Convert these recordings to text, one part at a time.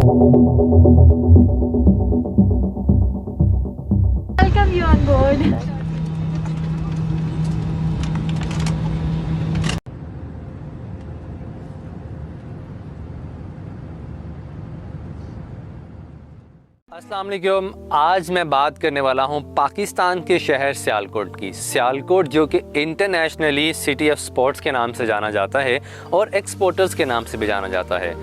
Welcome you on board. अस्सलाम वालेकुम। आज मैं बात करने वाला हूं पाकिस्तान के शहर सियालकोट की। सियालकोट जो कि इंटरनेशनली सिटी ऑफ स्पोर्ट्स के नाम से जाना जाता है और एक्सपोर्टर्स के नाम से भी जाना जाता है।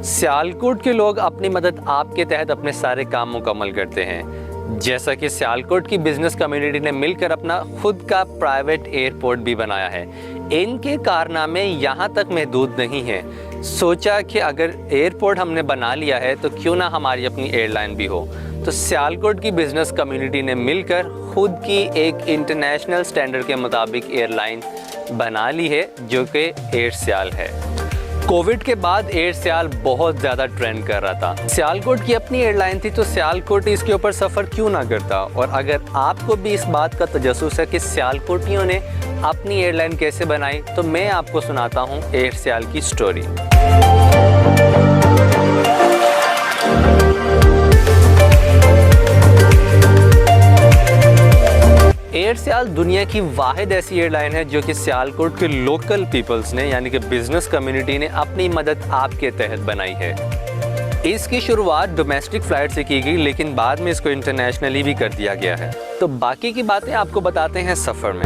सियालकोट के लोग अपनी मदद आपके तहत अपने सारे काम मुकम्मल करते हैं। जैसा कि सियालकोट की बिज़नेस कम्युनिटी ने मिलकर अपना खुद का प्राइवेट एयरपोर्ट भी बनाया है। इनके कारनामे यहाँ तक महदूद नहीं हैं। सोचा कि अगर एयरपोर्ट हमने बना लिया है तो क्यों ना हमारी अपनी एयरलाइन भी हो। तो सियालकोट की बिज़नेस कम्युनिटी ने मिलकर खुद की एक इंटरनेशनल स्टैंडर्ड के मुताबिक एयरलाइन बना ली है जो कि एयर सियाल है। कोविड के बाद एयर सियाल बहुत ज़्यादा ट्रेंड कर रहा था। सियालकोट की अपनी एयरलाइन थी तो सियालकोट इसके ऊपर सफ़र क्यों ना करता। और अगर आपको भी इस बात का तजस्सुस है कि सियालकोटियों ने अपनी एयरलाइन कैसे बनाई तो मैं आपको सुनाता हूँ एयर सियाल की स्टोरी। एयर सियाल दुनिया की वाहिद ऐसी एयरलाइन है जो कि सियालकोट के लोकल पीपल्स ने यानी कि बिजनेस कम्युनिटी ने अपनी मदद आपके तहत बनाई है। इसकी शुरुआत डोमेस्टिक फ़्लाइट से की गई लेकिन बाद में इसको इंटरनेशनली भी कर दिया गया है। तो बाकी की बातें आपको बताते हैं सफ़र में।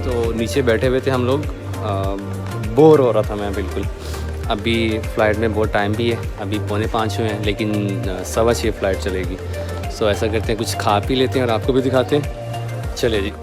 तो नीचे बैठे हुए थे हम लोग, बोर हो रहा था मैं बिल्कुल। अभी फ़्लाइट में बहुत टाइम भी है, अभी 4:45 हुए हैं लेकिन 6:15 फ़्लाइट चलेगी। सो ऐसा करते हैं कुछ खा पी लेते हैं और आपको भी दिखाते हैं। चलिए जी।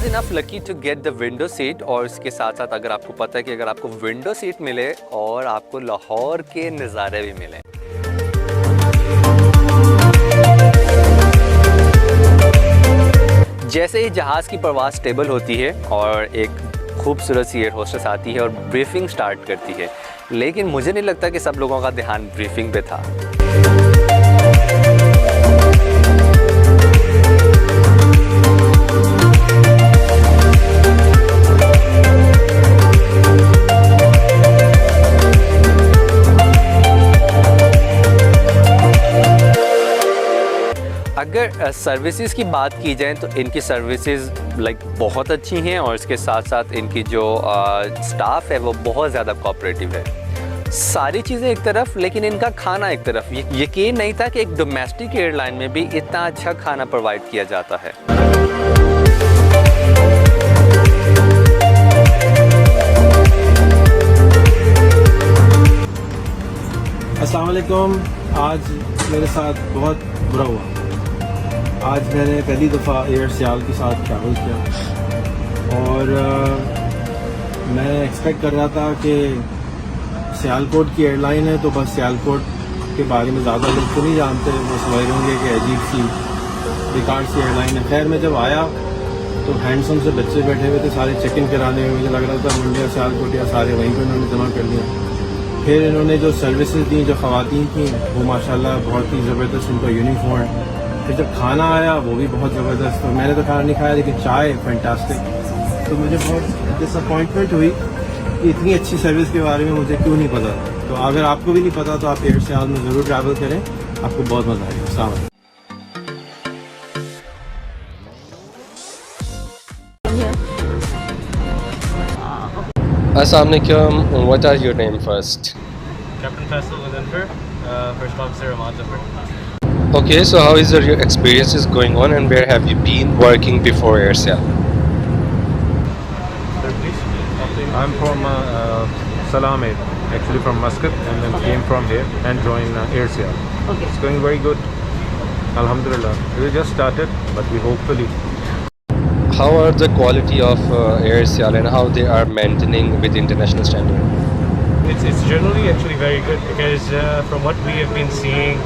Enough lucky to get the window seat. और इसके साथ साथ अगर आपको पता है कि अगर आपको विंडो सीट मिले और आपको लाहौर के नज़ारे भी मिले। जैसे ही जहाज़ की परवाज़ स्टेबल होती है और एक खूबसूरत सी एयर होस्टेस आती है और ब्रीफिंग स्टार्ट करती है, लेकिन मुझे नहीं लगता कि सब लोगों का ध्यान ब्रीफिंग पे था। अगर सर्विसेज की बात की जाए तो इनकी सर्विसेज बहुत अच्छी हैं और इसके साथ साथ इनकी जो स्टाफ है वो बहुत ज़्यादा कोऑपरेटिव है। सारी चीज़ें एक तरफ लेकिन इनका खाना एक तरफ। यकीन नहीं था कि एक डोमेस्टिक एयरलाइन में भी इतना अच्छा खाना प्रोवाइड किया जाता है। अस्सलाम वालेकुम। आज मेरे साथ बहुत बुरा हुआ। आज मैंने पहली दफ़ा एयर सियाल के साथ ट्रैवल किया और मैं एक्सपेक्ट कर रहा था कि सियालकोट की एयरलाइन है तो बस सियालकोट के बारे में ज़्यादा लोग तो नहीं जानते, वो समझ रहे होंगे कि अजीब सी बेकार सी एयरलाइन है। खैर मैं जब आया तो हैंडसम से बच्चे बैठे हुए थे, सारे चेक इन कराने में, मुझे लग रहा था मुंडिया सियालकोट या सारे वहीं पर उन्होंने जमा कर लिया। फिर इन्होंने जो सर्विसेज दी, जो ख़वातीन थी, वो माशाल्लाह बहुत ही ज़बरदस्त, उनका यूनिफॉर्म। फिर जब खाना आया वो भी बहुत ज़बरदस्त, और मैंने तो खाना नहीं खाया लेकिन चाय फैंटास्टिक। तो मुझे बहुत डिसअपॉइंटमेंट हुई कि इतनी अच्छी सर्विस के बारे में मुझे क्यों नहीं पता। तो अगर आपको भी नहीं पता तो आप एयर सियाल में ज़रूर ट्रैवल करें, आपको बहुत मज़ा आएगा। अस्सलाम वालेकुम। Assalamualaikum. What are your name first? Captain Faisal Wazinfar, First Officer Ahmad Zafar. Okay, so how is your experiences going on, and where have you been working before AirSeal? Sir, please. I'm from Salam Air, actually from Muscat, and then came from here and joined AirSeal. Okay. It's going very good. Alhamdulillah. We just started, but we hopefully. How are the quality of AirSeal and how they are maintaining with international standard? It's generally actually very good because from what we have been seeing,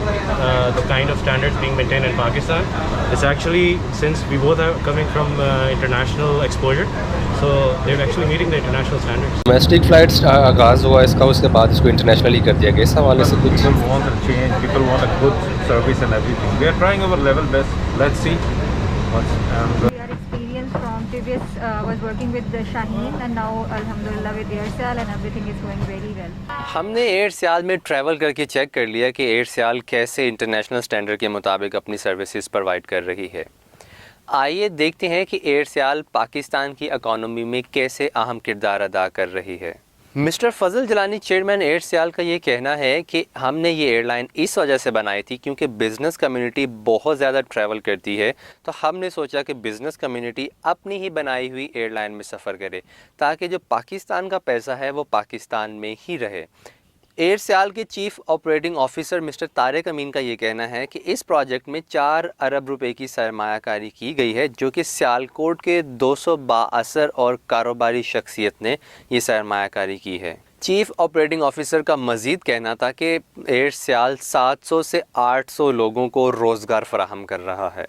the kind of standards being maintained in Pakistan, it's actually, since we both are coming from international exposure, so they're actually meeting the international standards. Domestic flights आगाज़ हुआ इसका, उसके बाद इसको internationally कर दिया गया। इस हवाले से कुछ People want a change, people want a good service and everything. We are trying our level best. Let's see. Your experience from previous was working with the Shaheen and now Alhamdulillah with AirSeal and everything is going very well. हमने air सियाल में travel करके check कर लिया कि air सियाल कैसे international standard के मुताबिक अपनी सर्विसेज प्रोवाइड कर रही है। आइए देखते हैं कि एयर सियाल पाकिस्तान की इकॉनमी में कैसे अहम किरदार अदा कर रही है। मिस्टर फजल जलानी, चेयरमैन एयर सियाल, का ये कहना है कि हमने ये एयरलाइन इस वजह से बनाई थी क्योंकि बिज़नेस कम्युनिटी बहुत ज़्यादा ट्रैवल करती है, तो हमने सोचा कि बिज़नेस कम्युनिटी अपनी ही बनाई हुई एयरलाइन में सफ़र करे ताकि जो पाकिस्तान का पैसा है वो पाकिस्तान में ही रहे। एयर सियाल के chief operating officer mister Tariq Amin का ये कहना है कि इस प्रोजेक्ट में 4 अरब रुपए की सरमायाकारी की गई है, जो कि सियालकोट के 200 बाअसर और कारोबारी शख्सियत ने ये सरमायाकारी की है। चीफ़ ऑपरेटिंग ऑफिसर का मज़ीद कहना था कि एयर सियाल 700 से 800 लोगों को रोज़गार फराहम कर रहा है।